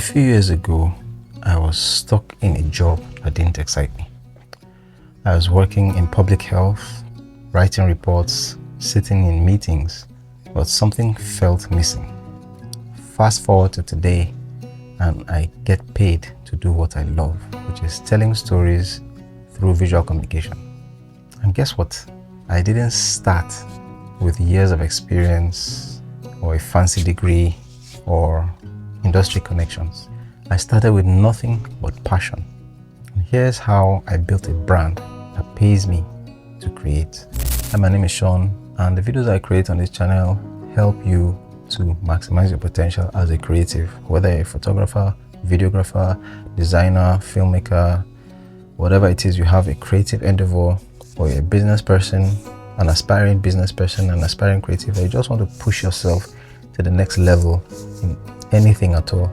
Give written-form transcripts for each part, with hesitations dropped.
few years ago, I was stuck in a job that didn't excite me. I was working in public health, writing reports, sitting in meetings, but something felt missing. Fast forward to today, and I get paid to do what I love, which is telling stories through visual communication. And guess what? I didn't start with years of experience or a fancy degree or industry connections. I started with nothing but passion. And here's how I built a brand that pays me to create. Hi, my name is Sean, and the videos I create on this channel help you to maximize your potential as a creative, whether you're a photographer, videographer, designer, filmmaker, whatever it is you have a creative endeavor, or you're a business person, an aspiring business person, an aspiring creative, or you just want to push yourself to the next level in anything at all,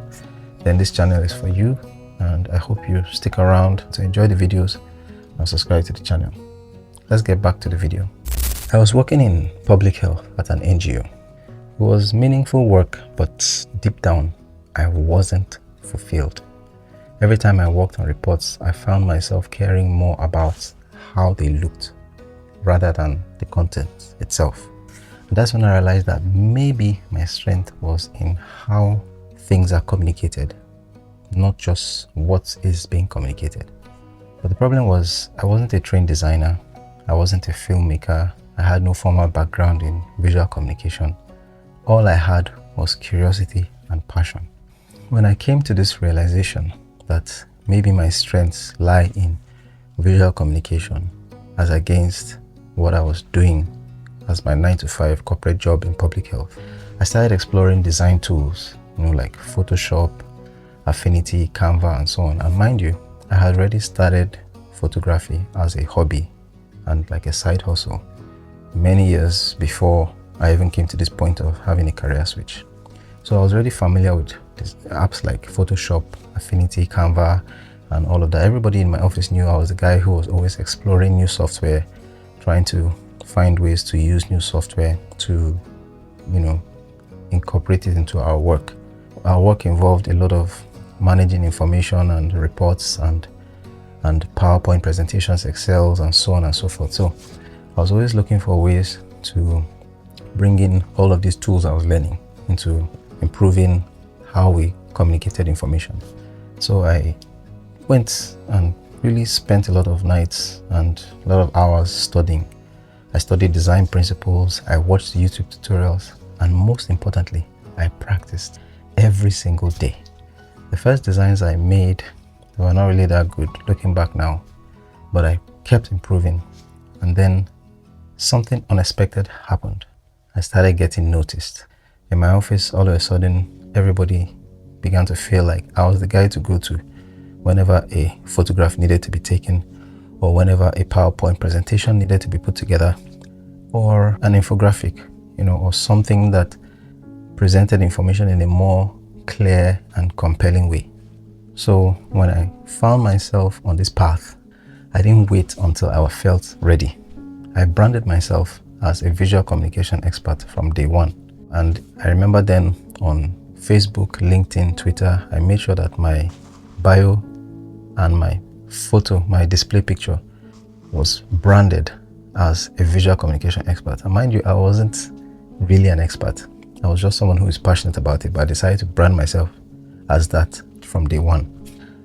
then this channel is for you. And I hope you stick around to enjoy the videos and subscribe to the channel. Let's get back to the video. I was working in public health at an NGO. It was meaningful work, but deep down, I wasn't fulfilled. Every time I worked on reports, I found myself caring more about how they looked rather than the content itself. And that's when I realized that maybe my strength was in how things are communicated, not just what is being communicated. But the problem was, I wasn't a trained designer, I wasn't a filmmaker, I had no formal background in visual communication. All I had was curiosity and passion. When I came to this realization that maybe my strengths lie in visual communication as against what I was doing as my 9-to-5 corporate job in public health, I started exploring design tools, like Photoshop, Affinity, Canva, and so on. And mind you, I had already started photography as a hobby and like a side hustle many years before I even came to this point of having a career switch. So I was already familiar with these apps like Photoshop, Affinity, Canva, and all of that. Everybody in my office knew I was the guy who was always exploring new software, trying to find ways to use new software to, incorporate it into our work. Our work involved a lot of managing information and reports and PowerPoint presentations, Excels, and so on and so forth. So I was always looking for ways to bring in all of these tools I was learning into improving how we communicated information. So I went and really spent a lot of nights and a lot of hours studying. I studied design principles, I watched YouTube tutorials, and most importantly, I practiced every single day. The first designs I made were not really that good looking back now, but I kept improving. And then something unexpected happened. I started getting noticed. In my office, all of a sudden, everybody began to feel like I was the guy to go to whenever a photograph needed to be taken, or whenever a PowerPoint presentation needed to be put together, or an infographic, or something that presented information in a more clear and compelling way. So when I found myself on this path, I didn't wait until I felt ready. I branded myself as a visual communication expert from day one. And I remember then on Facebook, LinkedIn, Twitter, I made sure that my bio and my photo, my display picture, was branded as a visual communication expert. And mind you, I wasn't really an expert. I was just someone who is passionate about it, but I decided to brand myself as that from day one.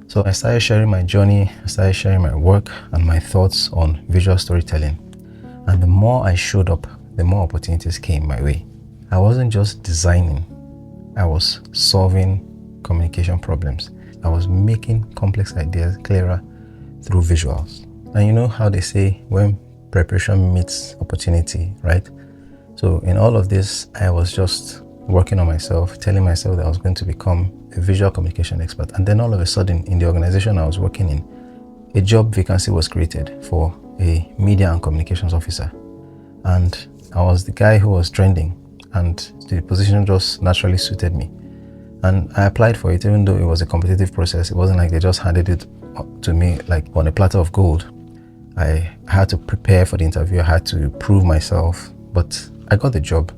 So I started sharing my journey, I started sharing my work and my thoughts on visual storytelling. And the more I showed up, the more opportunities came my way. I wasn't just designing, I was solving communication problems. I was making complex ideas clearer through visuals. And you know how they say, when preparation meets opportunity, right? So in all of this, I was just working on myself, telling myself that I was going to become a visual communication expert. And then all of a sudden, in the organization I was working in, a job vacancy was created for a media and communications officer. And I was the guy who was trending, and the position just naturally suited me. And I applied for it, even though it was a competitive process. It wasn't like they just handed it to me like on a platter of gold. I had to prepare for the interview, I had to prove myself, but I got the job.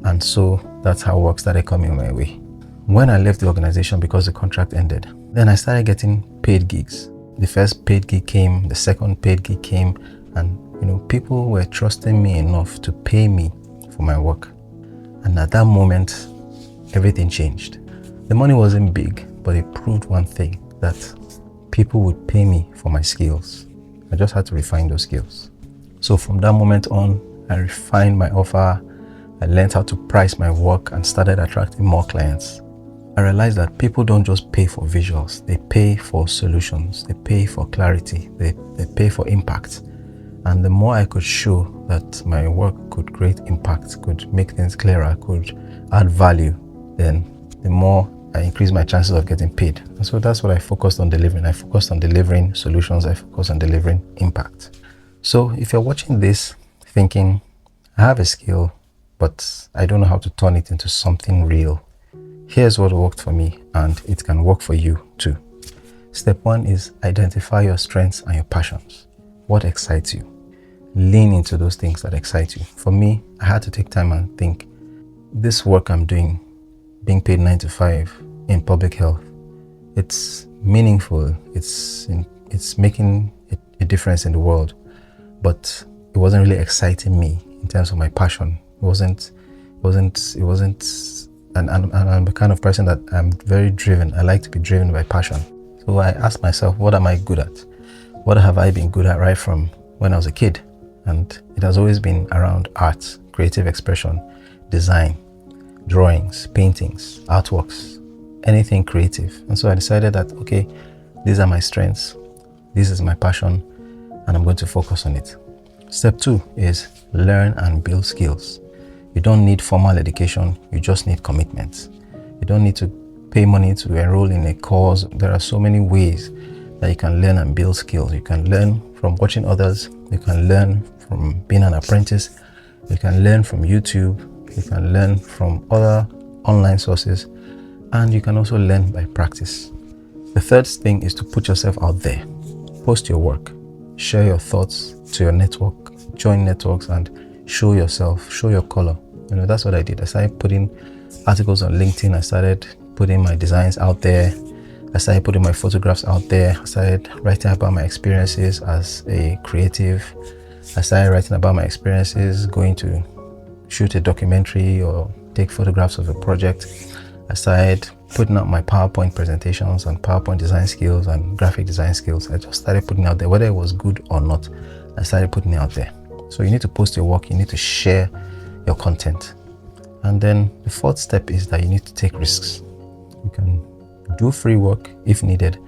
And so that's how work started coming my way. When I left the organization because the contract ended, then I started getting paid gigs. The first paid gig came, the second paid gig came, and people were trusting me enough to pay me for my work. And at that moment, everything changed. The money wasn't big, but it proved one thing, that people would pay me for my skills. I just had to refine those skills. So from that moment on, I refined my offer. I learned how to price my work and started attracting more clients. I realized that people don't just pay for visuals, they pay for solutions, they pay for clarity, they pay for impact. And the more I could show that my work could create impact, could make things clearer, could add value, then the more I increased my chances of getting paid. And so that's what I focused on delivering. I focused on delivering solutions, I focused on delivering impact. So if you're watching this thinking, I have a skill, but I don't know how to turn it into something real, here's what worked for me, and it can work for you too. Step 1 is identify your strengths and your passions. What excites you? Lean into those things that excite you. For me, I had to take time and think, this work I'm doing, being paid 9 to 5 in public health, it's meaningful, it's making a difference in the world, but it wasn't really exciting me in terms of my passion. It wasn't, and I'm the kind of person that I'm very driven. I like to be driven by passion. So I asked myself, what am I good at? What have I been good at right from when I was a kid? And it has always been around art, creative expression, design, drawings, paintings, artworks, anything creative. And so I decided that, okay, these are my strengths, this is my passion, and I'm going to focus on it. Step 2 is learn and build skills. You don't need formal education, you just need commitment. You don't need to pay money to enroll in a course. There are so many ways that you can learn and build skills. You can learn from watching others, you can learn from being an apprentice, you can learn from YouTube, you can learn from other online sources, and you can also learn by practice. The third thing is to put yourself out there. Post your work, share your thoughts to your network, join networks, and show yourself, show your color. That's what I did. I started putting articles on LinkedIn. I started putting my designs out there. I started putting my photographs out there. I started writing about my experiences as a creative. I started writing about my experiences going to shoot a documentary or take photographs of a project. I started putting out my PowerPoint presentations and PowerPoint design skills and graphic design skills. I just started putting out there, whether it was good or not, I started putting it out there. So you need to post your work, you need to share your content. And then the fourth step is that you need to take risks. You can do free work if needed,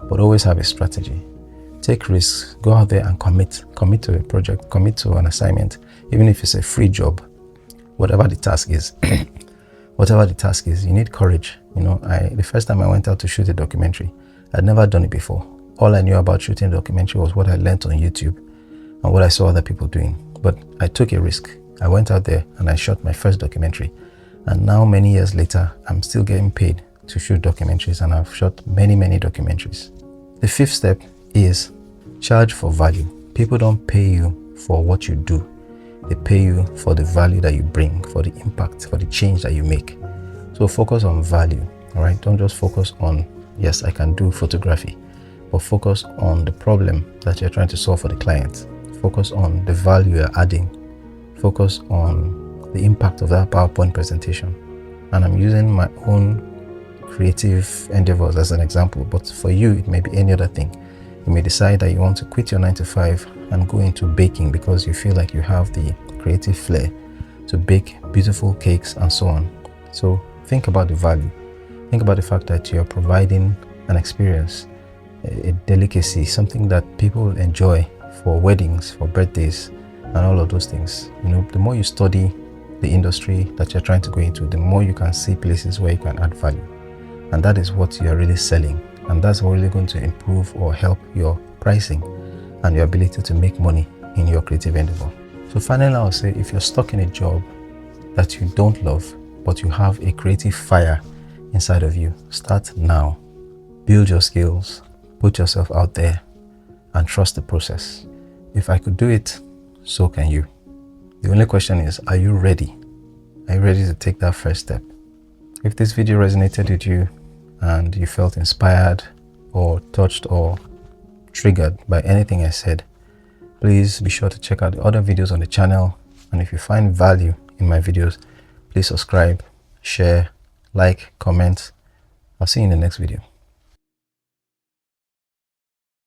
but always have a strategy. Take risks, go out there and commit to a project, commit to an assignment, even if it's a free job, whatever the task is. Whatever the task is, you need courage. The first time I went out to shoot a documentary, I'd never done it before. All I knew about shooting a documentary was what I learned on YouTube and what I saw other people doing. But I took a risk. I went out there and I shot my first documentary. And now, many years later, I'm still getting paid to shoot documentaries, and I've shot many, many documentaries. The fifth step is charge for value. People don't pay you for what you do. They pay you for the value that you bring, for the impact, for the change that you make. So focus on value, all right? Don't just focus on, yes, I can do photography, but focus on the problem that you're trying to solve for the client. Focus on the value you're adding. Focus on the impact of that PowerPoint presentation. And I'm using my own creative endeavors as an example, but for you, it may be any other thing. You may decide that you want to quit your 9 to 5 and go into baking because you feel like you have the creative flair to bake beautiful cakes and so on. So think about the value. Think about the fact that you're providing an experience, a delicacy, something that people will enjoy for weddings, for birthdays, and all of those things. The more you study the industry that you're trying to go into, the more you can see places where you can add value. And that is what you're really selling. And that's really going to improve or help your pricing and your ability to make money in your creative endeavor. So finally, I'll say, if you're stuck in a job that you don't love, but you have a creative fire inside of you, start now. Build your skills, put yourself out there, and trust the process. If I could do it, so can you. The only question is, are you ready? Are you ready to take that first step? If this video resonated with you and you felt inspired or touched or triggered by anything I said, please be sure to check out the other videos on the channel. And if you find value in my videos, please subscribe, share, like, comment. I'll see you in the next video.